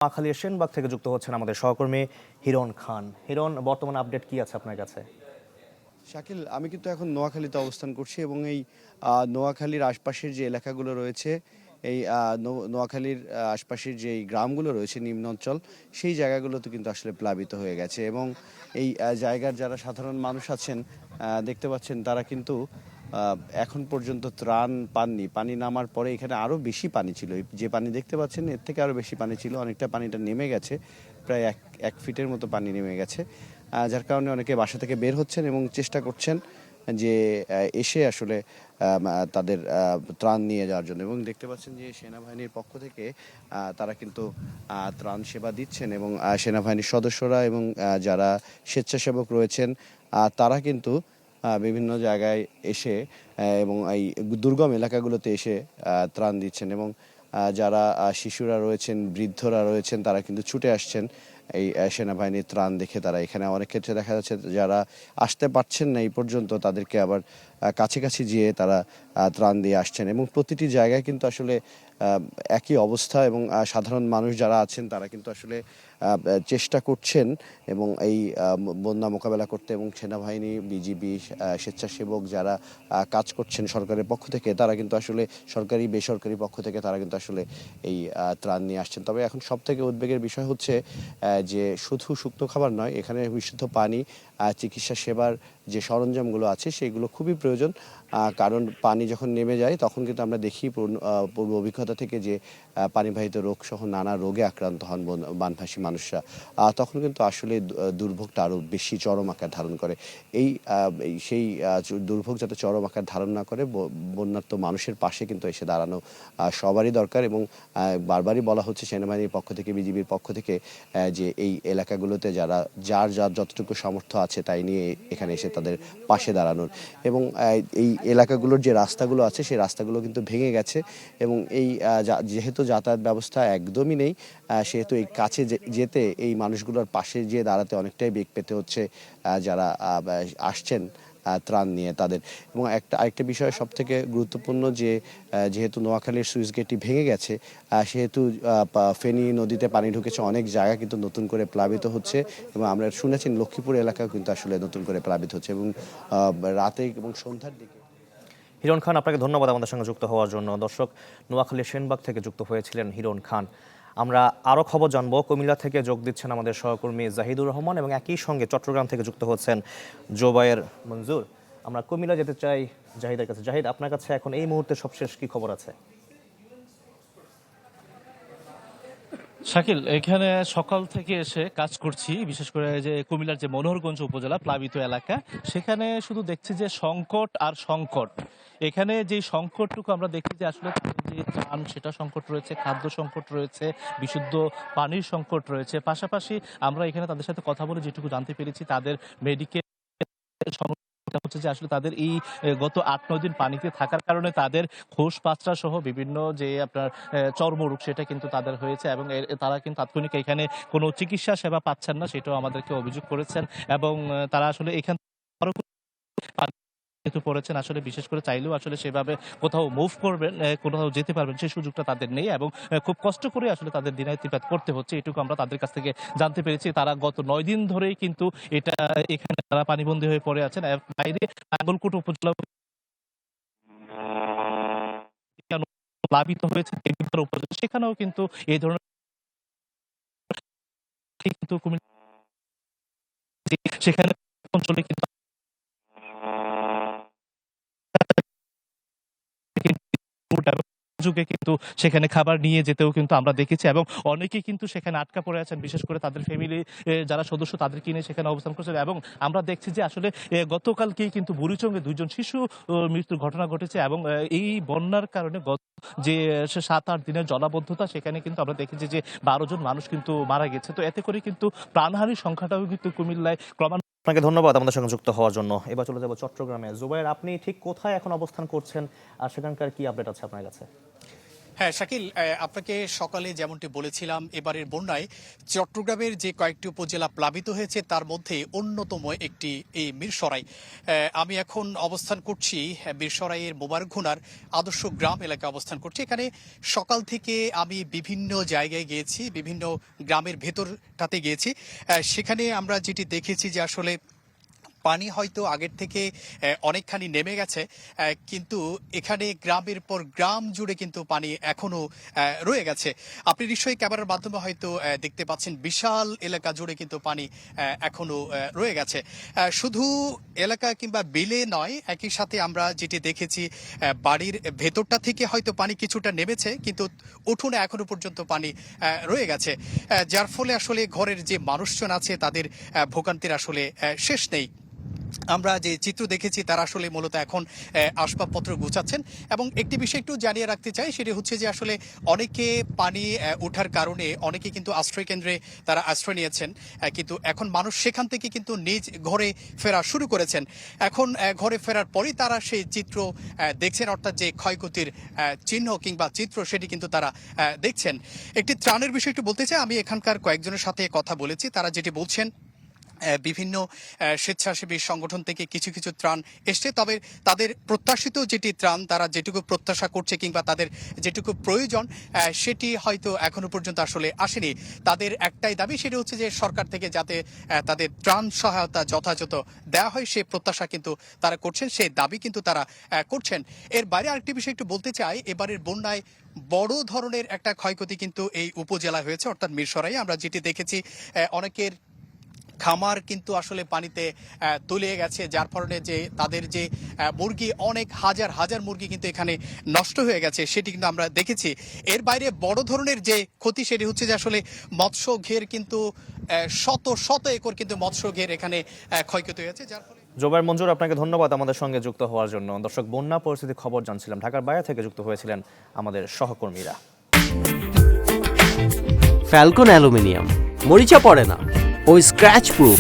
নোয়াখালী সেনবাগ থেকে যুক্ত হচ্ছেন আমাদের সহকর্মী হিরণ খান। হিরণ, বর্তমান আপডেট কি আছে আপনার কাছে? শাকিল, আমি কিন্তু এখন নোয়াখালীতে অবস্থান করছি এবং এই নোয়াখালীর আশপাশের যে এলাকাগুলো রয়েছে, এই নোয়াখালীর আশপাশের যে গ্রামগুলো রয়েছে নিম্ন অঞ্চল, সেই জায়গাগুলোতে কিন্তু আসলে প্লাবিত হয়ে গেছে এবং এই জায়গার যারা সাধারণ মানুষ আছেন, দেখতে পাচ্ছেন তারা কিন্তু এখন পর্যন্ত ত্রাণ পাননি। পানি নামার পরে এখানে আরও বেশি পানি ছিল, যে পানি দেখতে পাচ্ছেন এর থেকে আরও বেশি পানি ছিল, অনেকটা পানিটা নেমে গেছে, প্রায় এক ফিটের মতো পানি নেমে গেছে, যার কারণে অনেকে বাসা থেকে বের হচ্ছেন এবং চেষ্টা করছেন যে এসে আসলে তাদের ত্রাণ নিয়ে যাওয়ার জন্য। এবং দেখতে পাচ্ছেন যে সেনাবাহিনীর পক্ষ থেকে তারা কিন্তু ত্রাণ সেবা দিচ্ছেন এবং সেনাবাহিনীর সদস্যরা এবং যারা স্বেচ্ছাসেবক রয়েছেন তারা কিন্তু বিভিন্ন জায়গায় এসে এবং এই দুর্গম এলাকাগুলোতে এসে ত্রাণ দিচ্ছেন এবং যারা শিশুরা রয়েছেন, বৃদ্ধরা রয়েছেন, তারা কিন্তু ছুটে আসছেন এই সেনাবাহিনীর ত্রাণ দেখে। তারা এখানে অনেক ক্ষেত্রে দেখা যাচ্ছে যারা আসতে পারছেন না এই পর্যন্ত, তাদেরকে আবার কাছাকাছি যেয়ে তারা ত্রাণ দিয়ে আসছেন এবং প্রতিটি জায়গায় কিন্তু আসলে একই অবস্থা এবং সাধারণ মানুষ যারা আছেন তারা কিন্তু আসলে চেষ্টা করছেন এবং এই বন্যা মোকাবেলা করতে। এবং সেনাবাহিনী, বিজিবি, স্বেচ্ছাসেবক যারা কাজ করছেন সরকারের পক্ষ থেকে, তারা কিন্তু আসলে সরকারি বেসরকারি পক্ষ থেকে তারা কিন্তু আসলে এই ত্রাণ নিয়ে আসছেন। তবে এখন সবথেকে উদ্বেগের বিষয় হচ্ছে যে শুধু শুকনো খাবার নয়, এখানে বিশুদ্ধ পানি, চিকিৎসা সেবার যে সরঞ্জামগুলো আছে সেগুলো খুবই প্রয়োজন। কারণ পানি যখন নেমে যায় তখন কিন্তু আমরা দেখি পূর্ব অভিজ্ঞতা থেকে যে পানিবাহিত রোগ সহ নানা রোগে আক্রান্ত হন বানভাসী মানুষরা। তখন কিন্তু আসলে দুর্ভোগটা আরও বেশি চরম আকার ধারণ করে। সেই দুর্ভোগ যাতে চরম আকার ধারণ না করে, বন্যার্ত মানুষের পাশে কিন্তু এসে দাঁড়ানো সবারই দরকার। এবং বারবারই বলা হচ্ছে সেনাবাহিনীর পক্ষ থেকে, বিজিবির পক্ষ থেকে, যে এই এলাকাগুলোতে যার যতটুকু সামর্থ্য আছে তাই নিয়ে এখানে এসে তাদের পাশে দাঁড়ানোর। এবং এই এলাকাগুলোর যে রাস্তাগুলো আছে সেই রাস্তাগুলো কিন্তু ভেঙে গেছে এবং এই যেহেতু যাতায়াত ব্যবস্থা একদমই নেই, সেহেতু এই কাছে যেতে এই মানুষগুলোর পাশে গিয়ে দাঁড়াতে অনেকটাই বেগ পেতে হচ্ছে যারা আসছেন ত্রাণ নিয়ে তাদের। এবং আরেকটা বিষয় সব থেকে গুরুত্বপূর্ণ, যে যেহেতু নোয়াখালীর সুইচ গেটটি ভেঙে গেছে, সেহেতু ফেনী নদীতে পানি ঢুকেছে, অনেক জায়গা কিন্তু নতুন করে প্লাবিত হচ্ছে এবং আমরা শুনেছি লক্ষ্মীপুর এলাকাও কিন্তু আসলে নতুন করে প্লাবিত হচ্ছে এবং রাতে এবং সন্ধ্যার দিকে। হিরণ খান, আপনাকে ধন্যবাদ আমাদের সঙ্গে যুক্ত হওয়ার জন্য। দর্শক, নোয়াখালী সেনবাগ থেকে যুক্ত হয়েছিলেন হিরণ খান। আমরা আরও খবর জানবো। কুমিল্লা থেকে যোগ দিচ্ছেন আমাদের সহকর্মী জাহিদুর রহমান এবং একই সঙ্গে চট্টগ্রাম থেকে যুক্ত হচ্ছেন জোবায়ের মঞ্জুর। আমরা কুমিল্লা যেতে চাই জাহিদের কাছে। জাহিদ, আপনার কাছে এখন এই মুহূর্তে সবশেষ কি খবর আছে? শাকিল, এখানে সকাল থেকে এসে কাজ করছি, বিশেষ করে যে কুমিল্লার যে মনোহরগঞ্জ উপজেলা প্লাবিত এলাকা, সেখানে শুধু দেখছি যে সংকট আর সংকট। এখানে যে সংকটটুকু আমরা দেখছি যে আসলে যে ত্রাণ সেটা সংকট রয়েছে, খাদ্য সংকট রয়েছে, বিশুদ্ধ পানির সংকট রয়েছে। পাশাপাশি আমরা এখানে তাদের সাথে কথা বলে যেটুকু জানতে পেরেছি, তাদের মেডিকেল সমস্যা হচ্ছে যে আসলে তাদের এই গত ৮-৯ দিন পানিতে থাকার কারণে তাদের খোস পাচড়া সহ বিভিন্ন যে আপনার চর্মরোগ সেটা কিন্তু তাদের হয়েছে এবং তারা কিন্তু তাৎক্ষণিক এখানে কোনো চিকিৎসা সেবা পাচ্ছেন না, সেটাও আমাদেরকে অভিযোগ করেছেন। এবং তারা আসলে এখান আরো যেহেতু পড়েছেন, আসলে বিশেষ করে চাইলেও আসলে সেভাবে কোথাও মুভ করবেন, কোথাও যেতে পারবেন সেই সুযোগটা তাদের নেই এবং খুব কষ্ট করে আসলে তাদের দিনাতিপাত করতে হচ্ছে, এটুকু আমরা তাদের কাছ থেকে জানতে পেরেছি। তারা গত ৯ দিন ধরেই কিন্তু এখানে তারা পানিবন্দী হয়ে পড়ে আছেন। বাইরে নাঙ্গলকোট উপজেলা প্লাবিত হয়েছে, দেবিদ্বার উপজেলা, সেখানেও কিন্তু এই ধরনের কিন্তু কুমিল্লা সেখানে অঞ্চলে কিন্তু যুগে কিন্তু সেখানে খাবার নিয়ে যেতেও কিন্তু আমরা দেখেছি এবং অনেকেই কিন্তু সেখানে আটকা পড়ে আছেন, বিশেষ করে তাদের ফ্যামিলি যারা সদস্য তাদেরকে নিয়ে সেখানে অবস্থান করছেন। এবং আমরা দেখছি যে আসলে গতকালকেই কিন্তু বুড়িচঙ্গে ২ জন শিশু মৃত্যুর ঘটনা ঘটেছে এবং এই বন্যার কারণে গত যে ৭-৮ দিনের জলাবদ্ধতা, সেখানে কিন্তু আমরা দেখেছি যে ১২ জন মানুষ কিন্তু মারা গেছে। তো এতে করে কিন্তু প্রাণহানির সংখ্যাটাও কিন্তু কুমিল্লায় ক্রমান্বয়ে। আপনাকে ধন্যবাদ আমাদের সঙ্গে যুক্ত হওয়ার জন্য। এবার চলে যাব চট্টগ্রামে। জুবায়ের, আপনি ঠিক কোথায় এখন অবস্থান করছেন আর সেখানকার কি আপডেট আছে আপনার কাছে? হ্যাঁ শাকিল, আপনাকে সকালে যেমনটি বলেছিলাম, এবারের বন্যায় চট্টগ্রামের যে কয়েকটি উপজেলা প্লাবিত হয়েছে তার মধ্যে অন্যতম একটি এই মিরসরাই। আমি এখন অবস্থান করছি মিরসরাইয়ের মোবারকঘুনার আদর্শ গ্রাম এলাকায় অবস্থান করছি। এখানে সকাল থেকে আমি বিভিন্ন জায়গায় গিয়েছি, বিভিন্ন গ্রামের ভেতরটাতে গিয়েছি। সেখানে আমরা যেটি দেখেছি যে আসলে পানি হয়তো আগের থেকে অনেকখানি নেমে গেছে, কিন্তু এখানে গ্রামের পর গ্রাম জুড়ে কিন্তু পানি এখনো রয়ে গেছে। আপনি নিশ্চয়ই ক্যামেরার মাধ্যমে হয়তো দেখতে পাচ্ছেন বিশাল এলাকা জুড়ে কিন্তু পানি এখনো রয়ে গেছে। শুধু এলাকা কিংবা বিলে নয়, একই সাথে আমরা যেটি দেখেছি বাড়ির ভেতরটা থেকে হয়তো পানি কিছুটা নেমেছে, কিন্তু উঠোনে এখনো পর্যন্ত পানি রয়ে গেছে, যার ফলে আসলে ঘরের যে মানুষজন আছে তাদের ভোগান্তির আসলে শেষ নেই। আমরা যে চিত্র দেখেছি তারা আসলে মূলত এখন আসবাবপত্র গুছাচ্ছেন। এবং একটি বিষয় একটু জানিয়ে রাখতে চাই, সেটি হচ্ছে যে আসলে অনেকে পানি ওঠার কারণে অনেকে কিন্তু আশ্রয় কেন্দ্রে তারা আশ্রয় নিয়েছেন, কিন্তু এখন মানুষ সেখান থেকে কিন্তু নিজ ঘরে ফেরা শুরু করেছেন। এখন ঘরে ফেরার পরই তারা সেই চিত্র দেখছেন, অর্থাৎ যে ক্ষয়ক্ষতির চিহ্ন কিংবা চিত্র সেটি কিন্তু তারা দেখছেন। একটি ত্রাণের বিষয় একটু বলতে চাই, আমি এখানকার কয়েকজনের সাথে কথা বলেছি, তারা যেটি বলছেন বিভিন্ন স্বেচ্ছাসেবী সংগঠন থেকে কিছু কিছু ত্রাণ এসছে, তবে তাদের প্রত্যাশিত যেটি ত্রাণ তারা যেটুকু প্রত্যাশা করছে কিংবা তাদের যেটুকু প্রয়োজন সেটি হয়তো এখনো পর্যন্ত আসলে আসেনি। তাদের একটাই দাবি, সেটি হচ্ছে যে সরকার থেকে যাতে তাদের ত্রাণ সহায়তা যথাযথ দেওয়া হয় সে প্রত্যাশা কিন্তু তারা করছেন, সেই দাবি কিন্তু তারা করছেন। এর বাইরে আরেকটি বিষয় একটু বলতে চাই, এবারের বন্যায় বড় ধরনের একটা ক্ষয়ক্ষতি কিন্তু এই উপজেলায় হয়েছে, অর্থাৎ মিরসরাই। আমরা যেটি দেখেছি অনেকের খামার কিন্তু আসলে পানিতে তলিয়ে গেছে, যার ফলে যে তাদের যে মুরগি, অনেক হাজার হাজার মুরগি কিন্তু এখানে নষ্ট হয়ে গেছে, সেটি কিন্তু আমরা দেখেছি। এর বাইরে বড় ধরনের যে ক্ষতি সেটি হচ্ছে যে আসলে মৎস্য ঘের কিন্তু শত শত একর কিন্তু মৎস্য ঘের এখানে ক্ষয়ক্ষতি হয়েছে, যার ফলে জোবায়ের মঞ্জুর, আপনাকে ধন্যবাদ আমাদের সঙ্গে যুক্ত হওয়ার জন্য। দর্শক, বন্যা পরিস্থিতি খবর জানছিলাম, ঢাকার বাইরে থেকে যুক্ত হয়েছিলেন আমাদের সহকর্মীরা। ফ্যালকন অ্যালুমিনিয়াম মরিচা পড়ে না, ওই স্ক্র্যাচ প্রুফ।